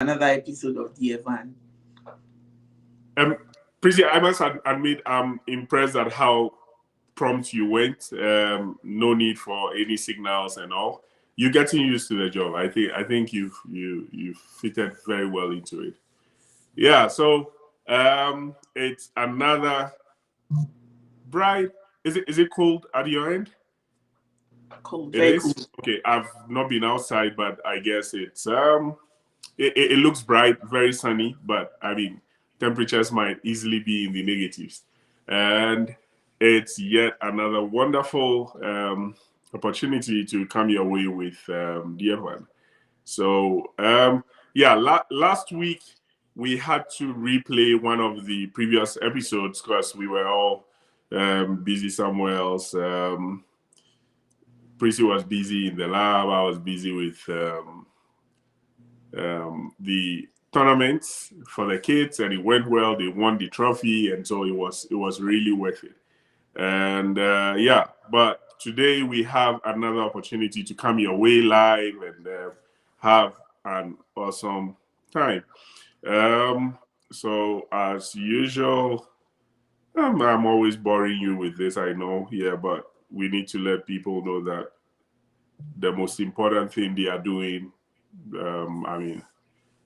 another episode of Dear Van. Um, Prissy, I must admit, I'm impressed at how prompt you went. No need for any signals and all. You're getting used to the job. I think you've fitted very well into it. Yeah. So it's another bright. Is it cold at your end? Cool, It very is. cool. Okay. I've not been outside, but I guess it looks bright, very sunny, but I mean, temperatures might easily be in the negatives. And it's yet another wonderful opportunity to come your way with the F1. So, yeah, last week we had to replay one of the previous episodes because we were all busy somewhere else. Prissy was busy in the lab, I was busy with the tournaments for the kids, and it went well. They won the trophy, and so it was really worth it. And yeah, but today we have another opportunity to come your way live and have an awesome time. Um, so as usual, I'm always boring you with this, I know, yeah, but we need to let people know that the most important thing they are doing, I mean,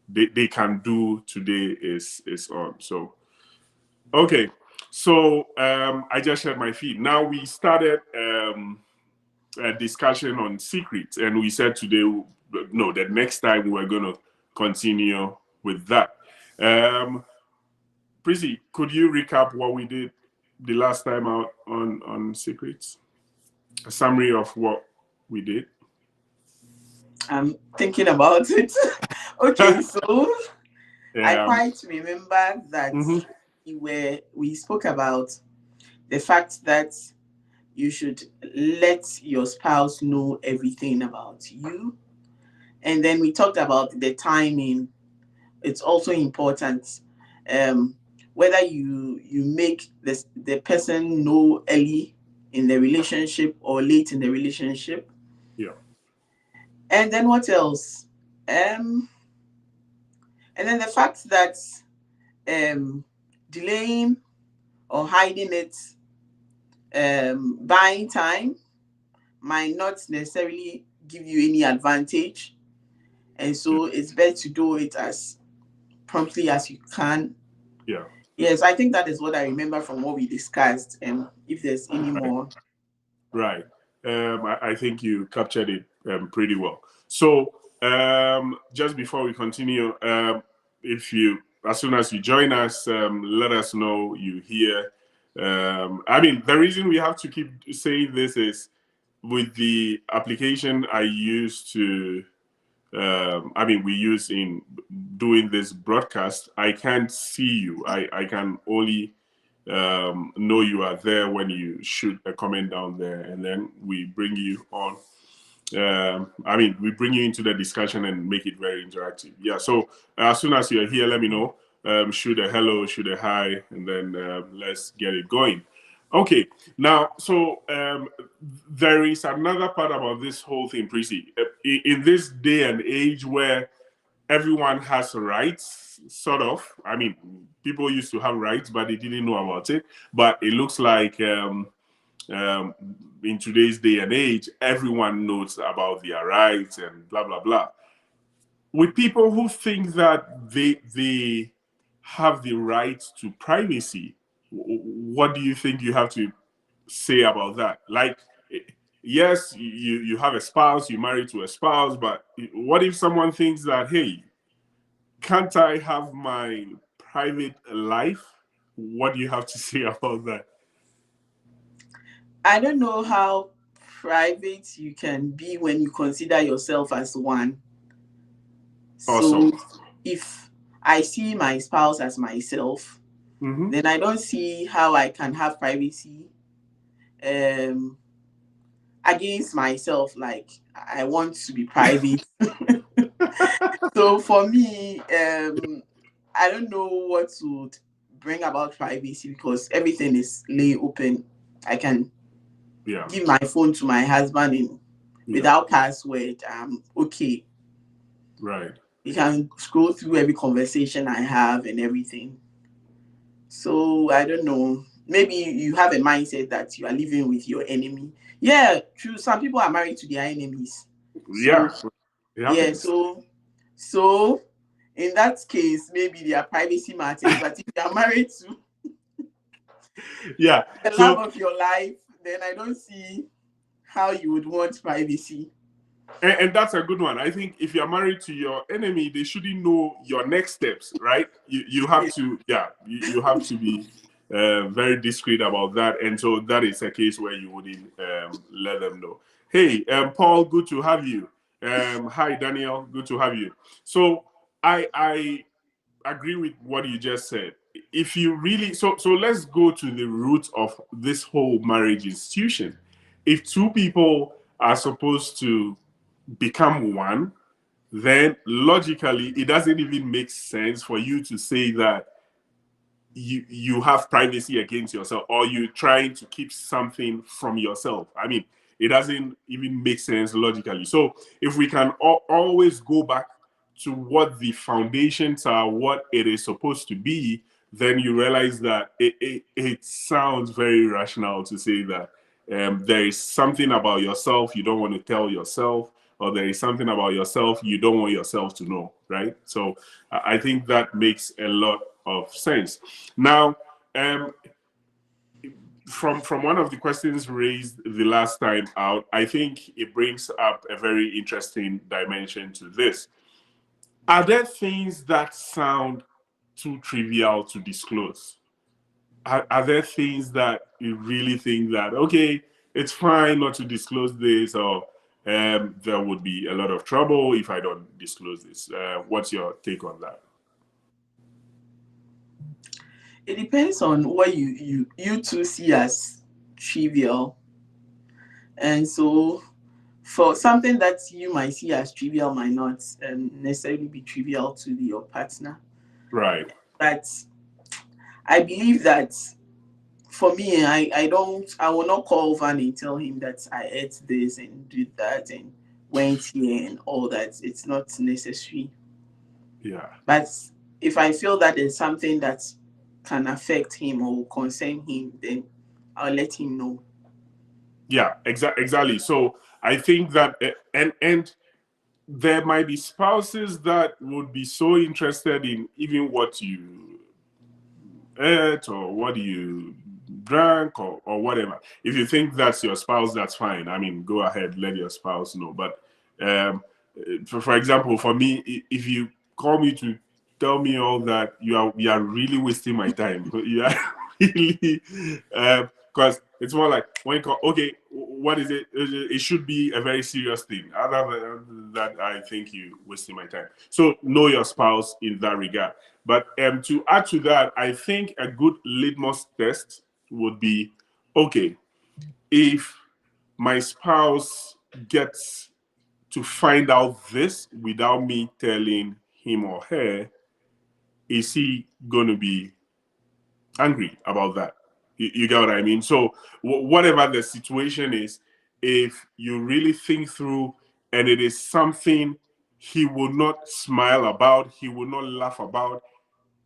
they can do today is on. So okay, so I just shared my feed. Now we started a discussion on secrets, and we said today, no, the next time we're going to continue with that. Prissy, could you recap what we did the last time out on secrets? A summary of what we did. I'm thinking about it. Okay, so I Yeah. quite remember that Mhm. we spoke about the fact that you should let your spouse know everything about you. And then we talked about the timing. It's also important. Um, Whether you make the person know early in the relationship or late in the relationship. Yeah. And then what else? Um, and then the fact that um, delaying or hiding it, buying time might not necessarily give you any advantage. And Yeah. so it's better to do it as promptly as you can. Yeah. Yes, I think that is what I remember from what we discussed. And if there's any Right. more. Right. I think you captured it pretty well. So, just before we continue, if you, as soon as you join us, let us know you here. I mean, the reason we have to keep saying this is with the application I use to, I mean, we use in doing this broadcast, I can't see you. I can only know you are there when you shoot a comment down there, and then we bring you on. I mean, we bring you into the discussion and make it very interactive. Yeah. So as soon as you're here, let me know. Shoot a hello, shoot a hi, and then let's get it going. Okay. Now, so there is another part about this whole thing, Prissy. In this day and age where everyone has rights, sort of. I mean, people used to have rights, but they didn't know about it. But it looks like um, in today's day and age, everyone knows about their rights and blah blah blah. With people who think that they have the right to privacy, what do you think you have to say about that? Like, yes, you have a spouse, you're married to a spouse, but what if someone thinks that, hey, can't I have my private life? What do you have to say about that? I don't know how private you can be when you consider yourself as one. Awesome. So if I see my spouse as myself, Mm-hmm. then I don't see how I can have privacy um, against myself. Like I want to be private. So for me, I don't know what would bring about privacy because everything is lay open. I can Yeah. give my phone to my husband in Yeah. without password. Okay. Right. He can scroll through every conversation I have and everything. So I don't know. Maybe you have a mindset that you are living with your enemy. Yeah, true. Some people are married to their enemies. Yeah, So it yeah, happens. so in that case, maybe their privacy matters. But if you are married to Yeah. the love So of your life, then I don't see how you would want privacy. and that's a good one. I think if you're married to your enemy, they shouldn't know your next steps, right? You have Yeah. to, yeah, you have to be very discreet about that. And so that is a case where you wouldn't let them know. Hey, Paul, good to have you. Hi, Daniel, good to have you. So I agree with what you just said. If you really, so let's go to the root of this whole marriage institution. If two people are supposed to become one, then logically it doesn't even make sense for you to say that you have privacy against yourself, or you're trying to keep something from yourself. I mean, it doesn't even make sense logically. So if we can always go back to what the foundations are, what it is supposed to be, then you realize that it sounds very rational to say that there is something about yourself you don't want to tell yourself, or there is something about yourself you don't want yourself to know, right? So I think that makes a lot of sense. Now, um, from one of the questions raised the last time out, I think it brings up a very interesting dimension to this. Are there things that sound too trivial to disclose? Are there things that you really think that, okay, it's fine not to disclose this, or there would be a lot of trouble if I don't disclose this? What's your take on that? It depends on what you two see as trivial. And so for something that you might see as trivial might not necessarily be trivial to your partner. Right. But I believe that for me, I will not call Van and tell him that I ate this and did that and went here and all that. It's not necessary. Yeah. But if I feel that there's something that can affect him or concern him, then I'll let him know. Yeah, exactly. So I think that, and there might be spouses that would be so interested in even what you ate or what you drank, or whatever. If you think that's your spouse, that's fine. I mean, go ahead, let your spouse know. But um, for example, for me, if you call me to tell me all that, you are really wasting my time. You are really, because it's more like when you call, okay, what is it? It should be a very serious thing. Other than that, I think you wasting my time. So know your spouse in that regard. But to add to that, I think a good litmus test would be, okay, if my spouse gets to find out this without me telling him or her, is he going to be angry about that? You get what I mean? So, whatever the situation is, if you really think through and it is something he will not smile about, he will not laugh about,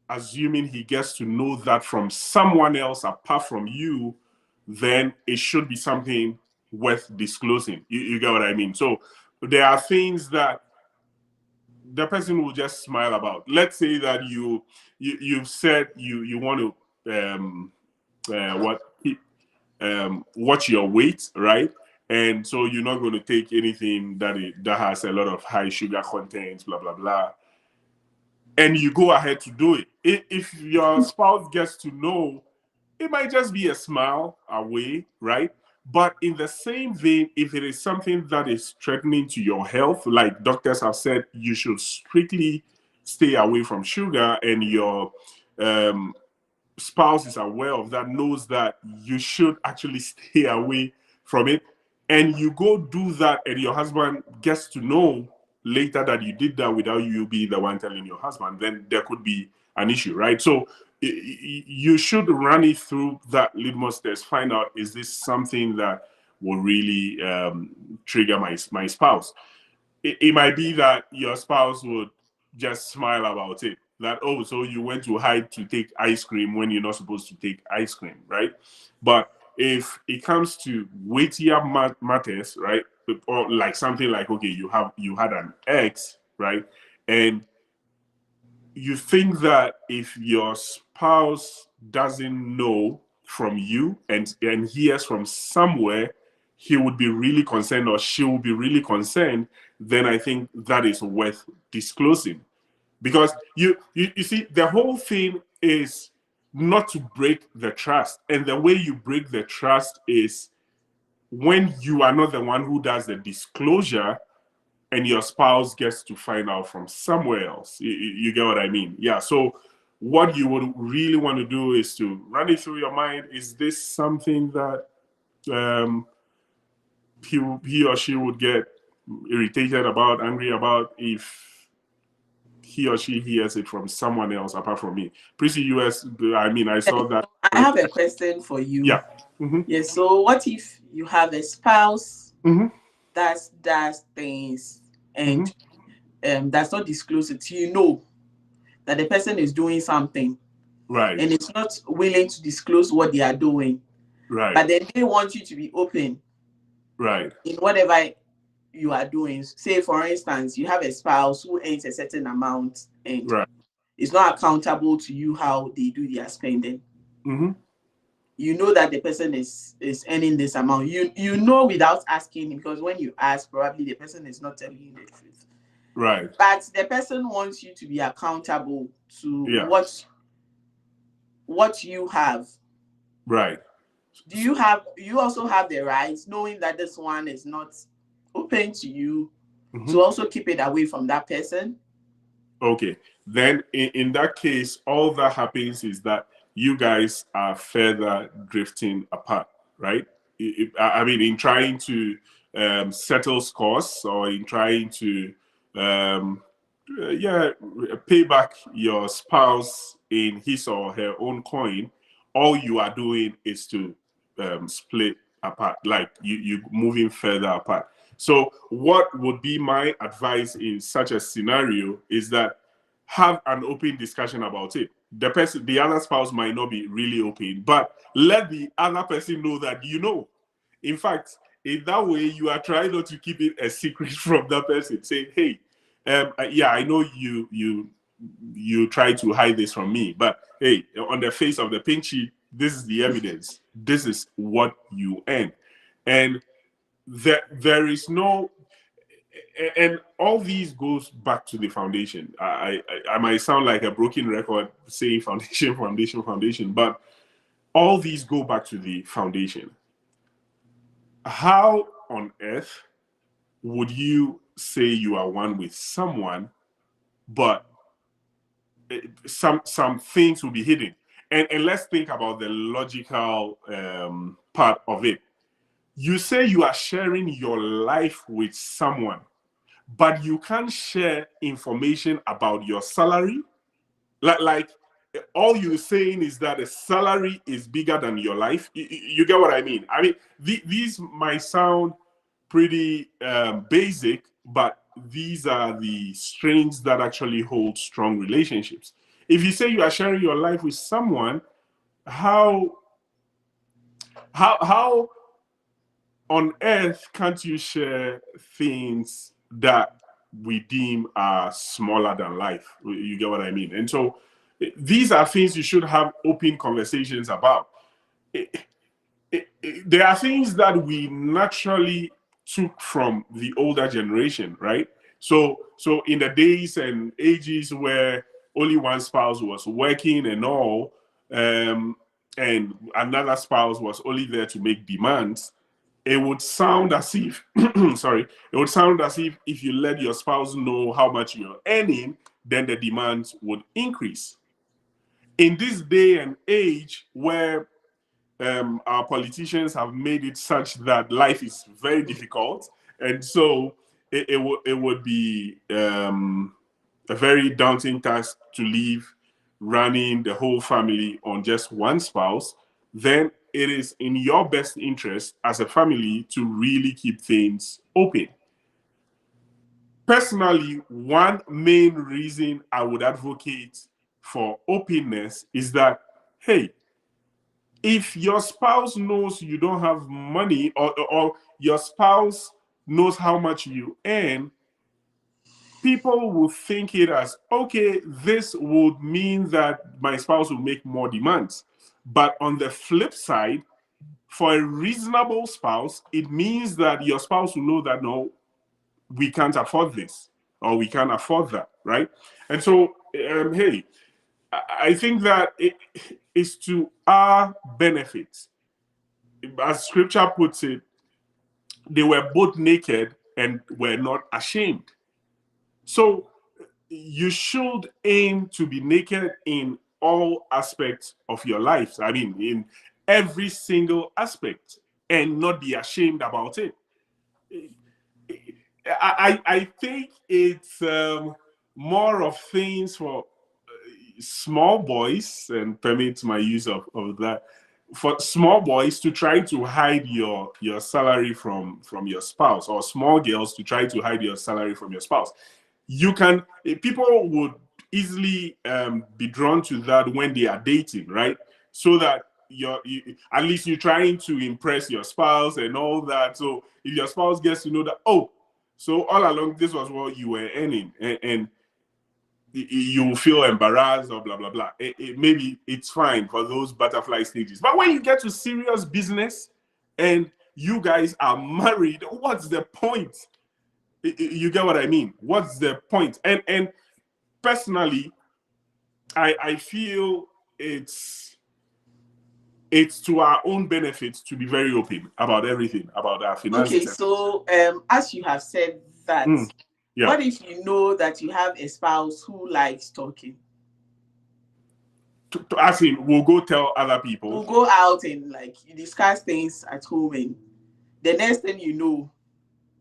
assuming he gets to know that from someone else apart from you, then it should be something worth disclosing. You get what I mean? So there are things that the person will just smile about. Let's say that you've said you want to what watch your weight, right? And so you're not going to take anything that has a lot of high sugar content, blah blah blah, and you go ahead to do it. If your spouse gets to know, it might just be a smile away, right? But in the same vein, if it is something that is threatening to your health, like doctors have said, you should strictly stay away from sugar, and your um, spouse is aware of that, knows that you should actually stay away from it, and you go do that, and your husband gets to know later that you did that without you being the one telling your husband, then there could be an issue, right? So you should run it through that litmus test, find out, is this something that will really trigger my spouse? It might be that your spouse would just smile about it. That, oh, so you went to hide to take ice cream when you're not supposed to take ice cream, right? But if it comes to weightier matters, right, or like something like, okay, you had an ex, right, and you think that if your spouse doesn't know from you and hears from somewhere, he would be really concerned or she will be really concerned, then I think that is worth disclosing. Because you see, the whole thing is not to break the trust. And the way you break the trust is when you are not the one who does the disclosure and your spouse gets to find out from somewhere else. You get what I mean? Yeah. So what you would really want to do is to run it through your mind. Is this something that he or she would get irritated about, angry about if he or she hears it from someone else apart from me? Pretty US, I mean, I saw that. I have a question for you. Yeah. Mm-hmm. Yes. So what if you have a spouse Mm-hmm. that does things and Mm-hmm. does not disclose it? You know that the person is doing something, Right. and it's not willing to disclose what they are doing. Right. But then they want you to be open. Right. In whatever you are doing. Say, for instance, you have a spouse who earns a certain amount and right. is not accountable to you how they do their spending. Mm-hmm. You know that the person is earning this amount. You know without asking him, because when you ask, probably the person is not telling you the truth. Right. But the person wants you to be accountable to what you have. Right. Do you also have the right, knowing that this one is not open to you, to also keep it away from that person? Okay. Then in that case, all that happens is that you guys are further drifting apart, right? I mean, in trying to settle scores or in trying to pay back your spouse in his or her own coin, all you are doing is to split apart, like you moving further apart. So what would be my advice in such a scenario is that have an open discussion about it. The other spouse might not be really open, but let the other person know that you know. In fact, in that way, you are trying not to keep it a secret from that person. Say, hey, I know you try to hide this from me, but hey, on the face of the pink sheet, this is the evidence. This is what you earn, and there is no. And all these goes back to the foundation. I might sound like a broken record saying foundation, but all these go back to the foundation. How on earth would you say you are one with someone, but some things will be hidden? And let's think about the logical part of it. You say you are sharing your life with someone, but you can't share information about your salary. Like all you're saying is that the salary is bigger than your life. You get what I mean? I mean, these might sound pretty basic, but these are the strings that actually hold strong relationships. If you say you are sharing your life with someone, how on earth can't you share things that we deem are smaller than life? You get what I mean? And so these are things you should have open conversations about. There are things that we naturally took from the older generation, right? So in the days and ages where only one spouse was working and all, and another spouse was only there to make demands, it would sound as if it would sound as if you let your spouse know how much you're earning, then the demands would increase. In this day and age where our politicians have made it such that life is very difficult, and so it would be a very daunting task to leave running the whole family on just one spouse, then it is in your best interest as a family to really keep things open. personally, one main reason I would advocate for openness is that, hey, if your spouse knows you don't have money, or your spouse knows how much you earn, people will think it as, okay, this would mean that my spouse will make more demands. But on the flip side, for a reasonable spouse, it means that your spouse will know that, no, we can't afford this, or we can't afford that, right? And so, hey, I think that it is to our benefit. As scripture puts it, they were both naked and were not ashamed. So you should aim to be naked in all aspects of your life. I mean, in every single aspect, and not be ashamed about it. I think it's more of things for small boys, and permit my use of that, for small boys to try to hide your salary from your spouse, or small girls to try to hide your salary from your spouse. You can, people would easily be drawn to that when they are dating, right? So that at least you're trying to impress your spouse and all that. So if your spouse gets to know that, oh, so all along this was what you were earning, and you feel embarrassed or blah blah blah. Maybe it's fine for those butterfly stages, but when you get to serious business and you guys are married, what's the point? You get what I mean? What's the point? And personally, I feel it's to our own benefit to be very open about everything, about our finances. Okay, so as you have said that, yeah. What if you know that you have a spouse who likes talking? As in, we'll go tell other people. We'll go out and like you discuss things at home, and the next thing you know,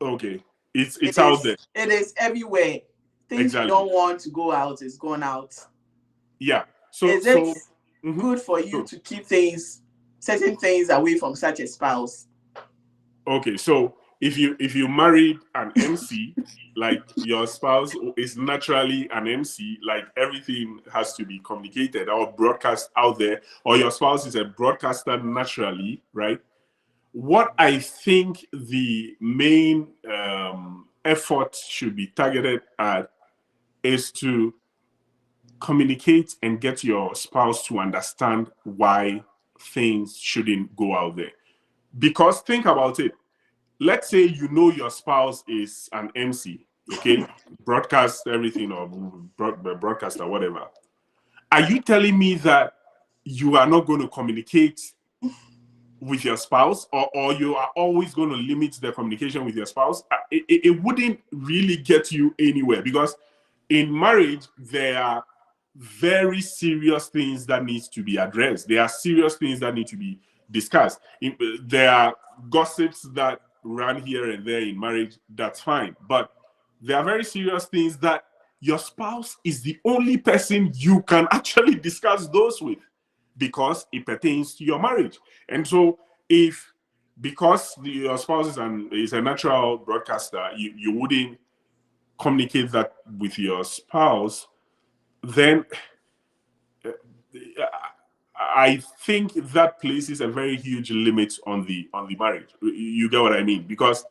okay, it's out there. It is everywhere. Things you don't want to go out is gone out. Yeah. So is it good for you to keep certain things away from such a spouse? Okay, so if you married an MC, like your spouse is naturally an MC, like everything has to be communicated or broadcast out there, or your spouse is a broadcaster naturally, right? What I think the main effort should be targeted at is to communicate and get your spouse to understand why things shouldn't go out there. Because think about it. Let's say you know your spouse is an MC, okay? Broadcast everything, or broadcaster, whatever. Are you telling me that you are not going to communicate with your spouse, or you are always going to limit the communication with your spouse? It wouldn't really get you anywhere, because in marriage, there are very serious things that needs to be addressed. There are serious things that need to be discussed. There are gossips that run here and there in marriage. That's fine, but there are very serious things that your spouse is the only person you can actually discuss those with, because it pertains to your marriage. And so because your spouse is a natural broadcaster, you wouldn't communicate that with your spouse, then I think that places a very huge limit on the marriage. You get what I mean? Because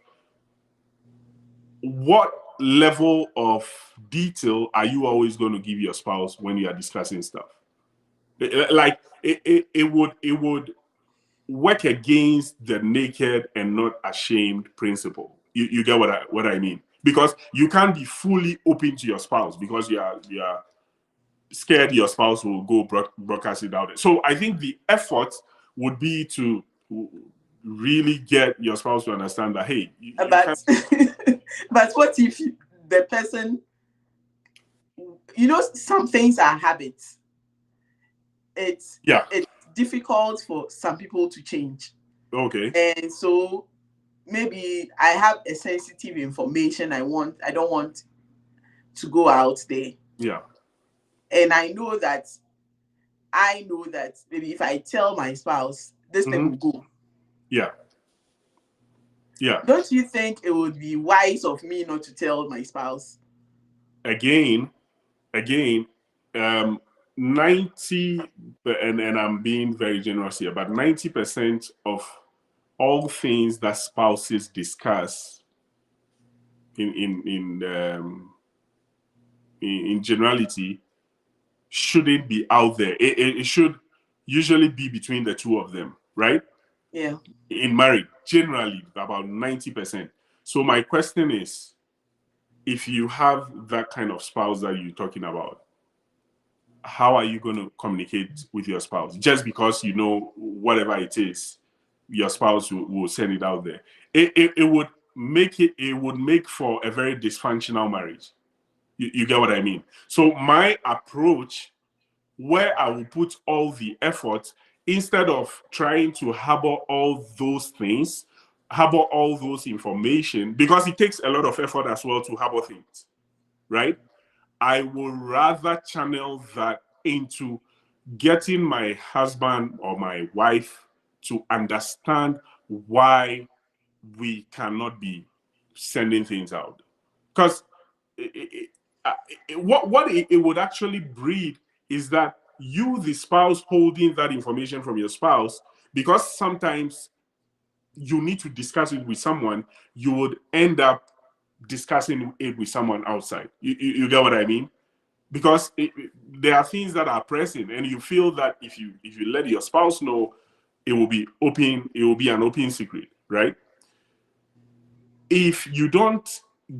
what level of detail are you always going to give your spouse when you are discussing stuff? Like it would work against the naked and not ashamed principle. You get what I mean? Because you can't be fully open to your spouse because you are scared your spouse will go broadcast it out. So I think the effort would be to really get your spouse to understand that, hey, but what if the person, some things are habits. It's difficult for some people to change. Okay. And so maybe I have a sensitive information I don't want to go out there. Yeah. And I know that maybe if I tell my spouse, this thing will go. Yeah. Yeah. Don't you think it would be wise of me not to tell my spouse? Again, 90, and I'm being very generous here, but 90% of all things that spouses discuss in generality shouldn't be out there. It should usually be between the two of them, right? Yeah. In marriage, generally about 90%. So my question is, if you have that kind of spouse that you're talking about, how are you going to communicate with your spouse? Just because you know whatever it is, your spouse will send it out there. It would make for a very dysfunctional marriage. You get what I mean? So my approach, where I will put all the effort, instead of trying to harbor all those things, harbor all those information, because it takes a lot of effort as well to harbor things, right? I would rather channel that into getting my husband or my wife to understand why we cannot be sending things out. Because what it would actually breed is that you, the spouse, holding that information from your spouse, because sometimes you need to discuss it with someone, you would end up discussing it with someone outside. You get what I mean? Because there are things that are pressing, and you feel that if you let your spouse know, it will be open. It will be an open secret, right? If you don't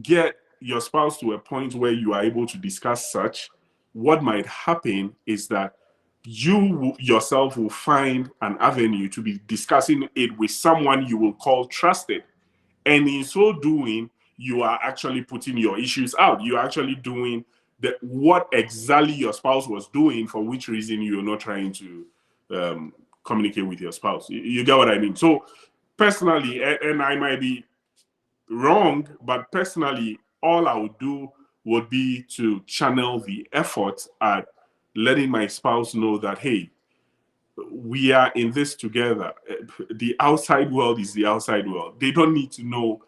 get your spouse to a point where you are able to discuss such, what might happen is that you yourself will find an avenue to be discussing it with someone you will call trusted. And in so doing, you are actually putting your issues out. You're actually doing what exactly your spouse was doing, for which reason you're not trying to communicate with your spouse. You get what I mean? So personally, and I might be wrong, but personally, all I would do would be to channel the effort at letting my spouse know that, hey, we are in this together. The outside world is the outside world. They don't need to know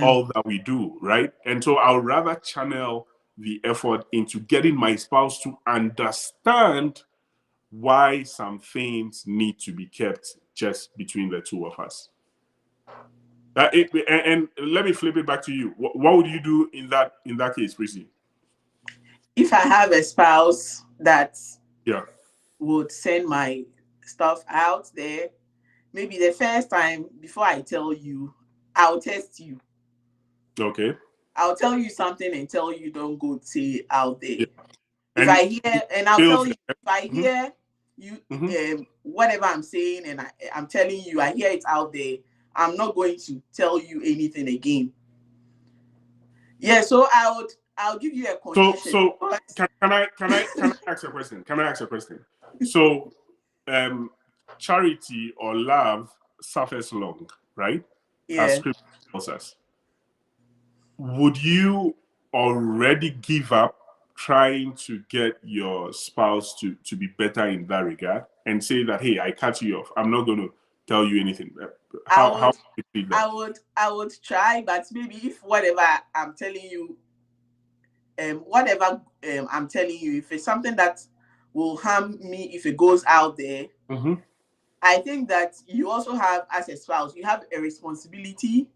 all that we do, right? And so I would rather channel the effort into getting my spouse to understand why some things need to be kept just between the two of us. And let me flip it back to you. What would you do in that case, Prissy? If I have a spouse that Yeah. would send my stuff out there, maybe the first time before I tell you, I'll test you. Okay. I'll tell you something and tell you don't go say out there. Yeah. If I hear, and I'll tell you, if I hear you, whatever I'm saying, and I'm telling you, I hear it out there, I'm not going to tell you anything again. Yeah, so I'll give you a condition. So can I ask a question? Can I ask a question? So charity or love suffers long, right? Yeah. As scripture tells us. Would you already give up trying to get your spouse to be better in that regard and say that, hey, I cut you off, I'm not going to tell you anything? How would you do that? I would try, but maybe if whatever I'm telling you, I'm telling you, if it's something that will harm me if it goes out there, I think that you also have, as a spouse, you have a responsibility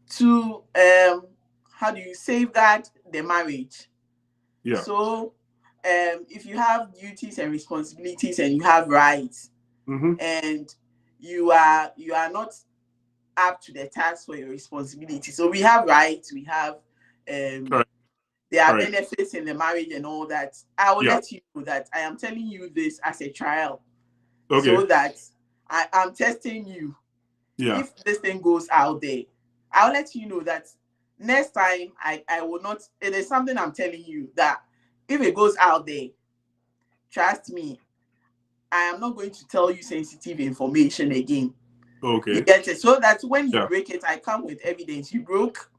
to how do you safeguard the marriage? Yeah. So if you have duties and responsibilities and you have rights, and you are not up to the task for your responsibility. So we have rights, we have there are benefits in the marriage and all that. I will let you know that I am telling you this as a trial. So that I'm testing you. If this thing goes out there, I'll let you know that next time I will not. It is something I'm telling you that if it goes out there, trust me, I am not going to tell you sensitive information again. Okay. You get it? So that when you break it, I come with evidence. You broke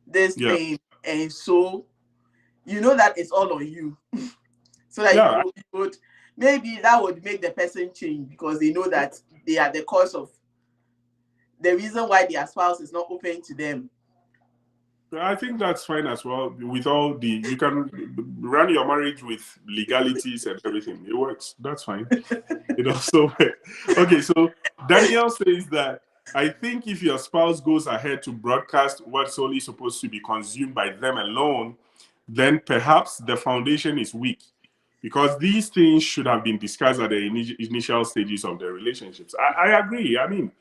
this thing, and so you know that it's all on you. So that you would, maybe that would make the person change, because they know that they are the cause of the reason why their spouse is not open to them. I think that's fine as well. With all the, you can run your marriage with legalities and everything. It works. That's fine. It also works. Okay, so Daniel says that I think if your spouse goes ahead to broadcast what's only supposed to be consumed by them alone, then perhaps the foundation is weak, because these things should have been discussed at the initial stages of the relationships. I agree. I mean,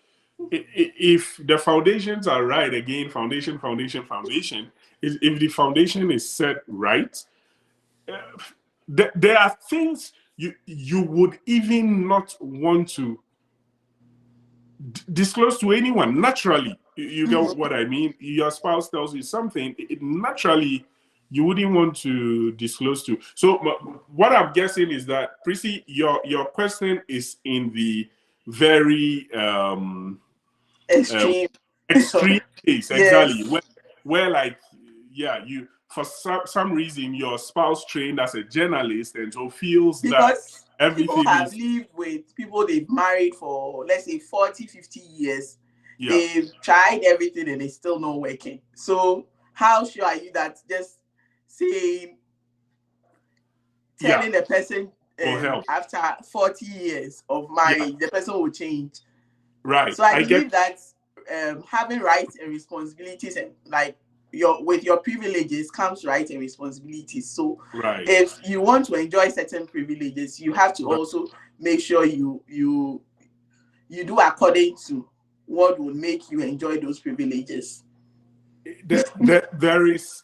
if the foundations are right, again, foundation, if the foundation is set right, there are things you would even not want to disclose to anyone. Naturally, you get what I mean? Your spouse tells you something, naturally, you wouldn't want to disclose to. So what I'm guessing is that, Prissy, your question is in the very extreme case, exactly. Yes. Where like, yeah, you for some reason your spouse trained as a journalist and so feels because that everything people have is lived with people they've married for, let's say, 40-50 years. Yeah. They've tried everything and it's still not working. So how sure are you that just saying, telling the person after 40 years of marriage, the person will change? Right. So I believe that having rights and responsibilities, and like with your privileges comes rights and responsibilities. So if you want to enjoy certain privileges, you have to also make sure you do according to what will make you enjoy those privileges. There is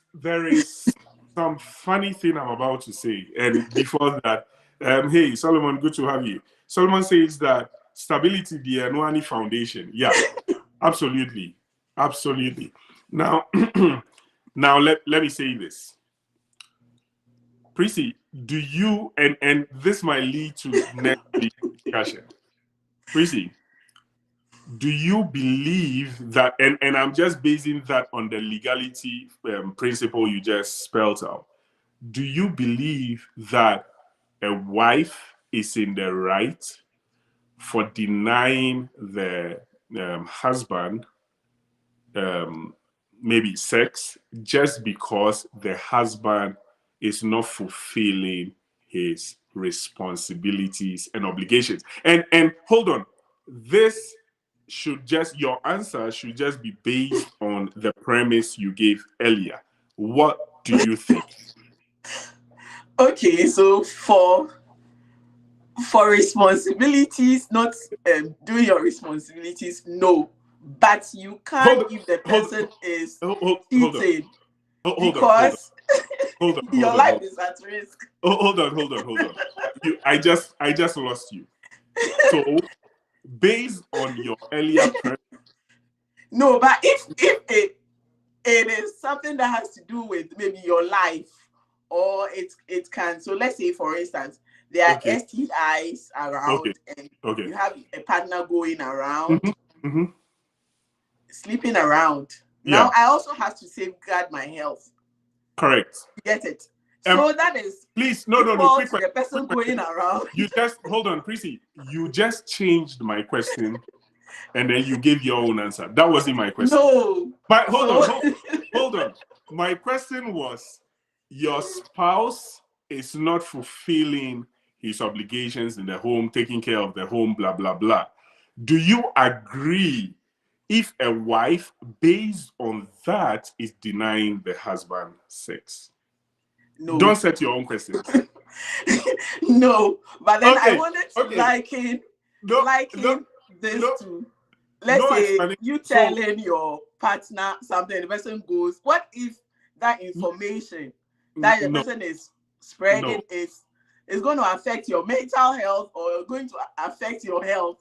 some funny thing I'm about to say, and before that, hey Solomon, good to have you. Solomon says that stability, the Anuani Foundation. Yeah, absolutely. Now, let me say this. Prissy, do you, and this might lead to next week's discussion. Prissy, do you believe that, and I'm just basing that on the legality principle you just spelled out, do you believe that a wife is in the right for denying the husband maybe sex just because the husband is not fulfilling his responsibilities and obligations? And hold on, this should just, your answer should just be based on the premise you gave earlier. What do you think? Okay, so for responsibilities, not doing your responsibilities, no. But you can't if the person is cheating, because your life is at risk. Hold on. I just lost you. So based on your earlier premise. No, but if it is something that has to do with maybe your life, or it can, so let's say for instance there are STIs around, and you have a partner going around, sleeping around. Now I also have to safeguard my health. Correct. You get it? So that is, please, no. The person going around. You just hold on, Prissy. You just changed my question, and then you gave your own answer. That wasn't my question. No. But hold on. My question was, your spouse is not fulfilling his obligations in the home, taking care of the home, blah, blah, blah. Do you agree if a wife, based on that, is denying the husband sex? No. Don't set your own questions. No, but then I wanted to liken this to, let's say you telling your partner something, the person goes, what if that information that the person is spreading is going to affect your mental health, or going to affect your health?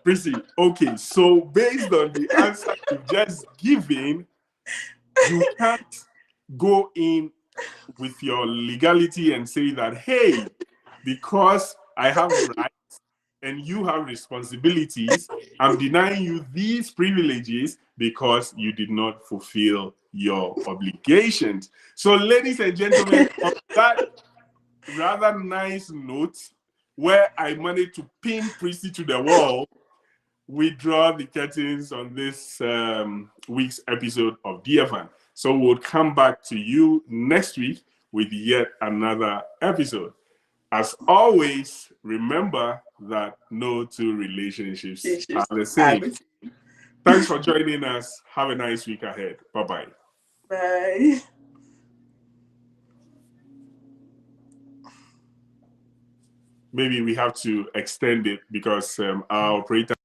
Prissy, okay, so based on the answer you just given, you can't go in with your legality and say that, hey, because I have rights and you have responsibilities, I'm denying you these privileges because you did not fulfill your obligations. So, ladies and gentlemen, on that rather nice note, where I managed to pin Prissy to the wall, we draw the curtains on this week's episode of DFN. So we'll come back to you next week with yet another episode. As always, remember that no two relationships are the same. Thanks for joining us. Have a nice week ahead. Bye-bye. Bye. Maybe we have to extend it because our operator